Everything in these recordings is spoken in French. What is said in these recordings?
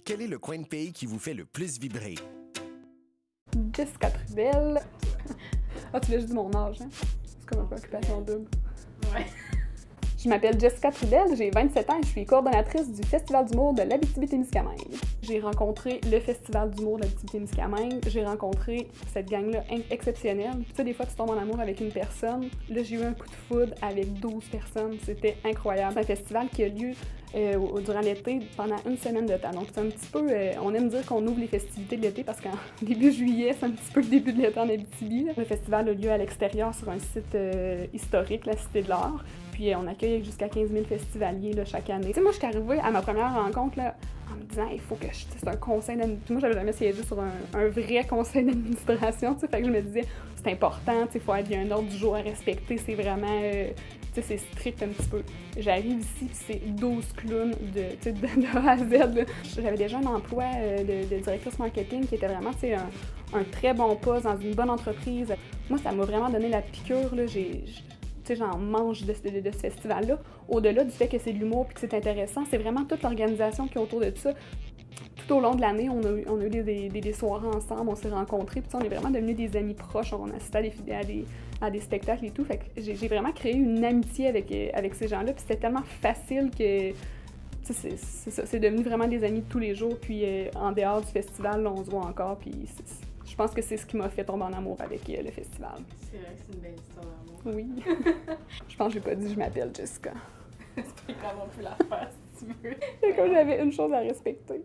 quel est le coin de pays qui vous fait le plus vibrer? Jessica Trudel. Ah, tu l'as juste dit mon âge, hein? C'est comme un peu occupation double. Ouais. Je m'appelle Jessica Trudel, j'ai 27 ans et je suis coordonnatrice du Festival d'humour de l'Abitibi-Témiscamingue. J'ai rencontré le Festival d'humour de l'Abitibi-Témiscamingue, j'ai rencontré cette gang-là exceptionnelle. Tu sais, des fois, tu tombes en amour avec une personne. Là, j'ai eu un coup de foudre avec 12 personnes. C'était incroyable. C'est un festival qui a lieu durant l'été pendant une semaine de temps. Donc, c'est un petit peu... on aime dire qu'on ouvre les festivités de l'été parce qu'en début juillet, c'est un petit peu le début de l'été en Abitibi, là. Le festival a lieu à l'extérieur sur un site historique, la Cité de l'Art. Puis on accueille jusqu'à 15 000 festivaliers là, chaque année. Tu sais, moi, je suis arrivée à ma première rencontre là, en me disant, il faut que je... C'est un conseil d'administration. Moi, j'avais jamais siégé sur un vrai conseil d'administration, tu sais. Fait que je me disais, c'est important, tu sais, il y a un ordre du jour à respecter. C'est vraiment... tu sais, c'est strict un petit peu. J'arrive ici, puis c'est 12 clowns de A à Z, là. J'avais déjà un emploi de directrice marketing qui était vraiment, tu sais, un très bon poste dans une bonne entreprise. Moi, ça m'a vraiment donné la piqûre, là. J'en mange de ce festival-là. Au-delà du fait que c'est de l'humour et que c'est intéressant, c'est vraiment toute l'organisation qui est autour de ça. Tout au long de l'année, on a eu des soirées ensemble, on s'est rencontrés, puis on est vraiment devenus des amis proches, on assistait à des spectacles et tout. Fait que j'ai vraiment créé une amitié avec ces gens-là, puis c'était tellement facile que c'est devenu vraiment des amis de tous les jours. Puis en dehors du festival, là, on se voit encore, puis je pense que c'est ce qui m'a fait tomber en amour avec le festival. C'est vrai que c'est une belle histoire d'amour. Oui. Je pense que j'ai pas dit je m'appelle Jessica. C'est pas grave, on peut la faire si tu veux. C'est comme j'avais une chose à respecter.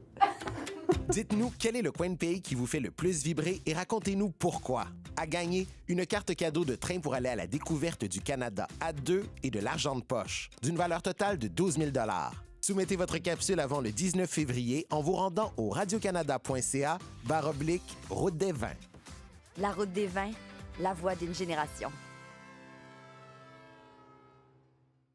Dites-nous quel est le coin de pays qui vous fait le plus vibrer et racontez-nous pourquoi. À gagner, une carte cadeau de train pour aller à la découverte du Canada à 2 et de l'argent de poche, d'une valeur totale de 12 000 $. Soumettez votre capsule avant le 19 février en vous rendant au radiocanada.ca/route des vins. La route des vins, la voix d'une génération.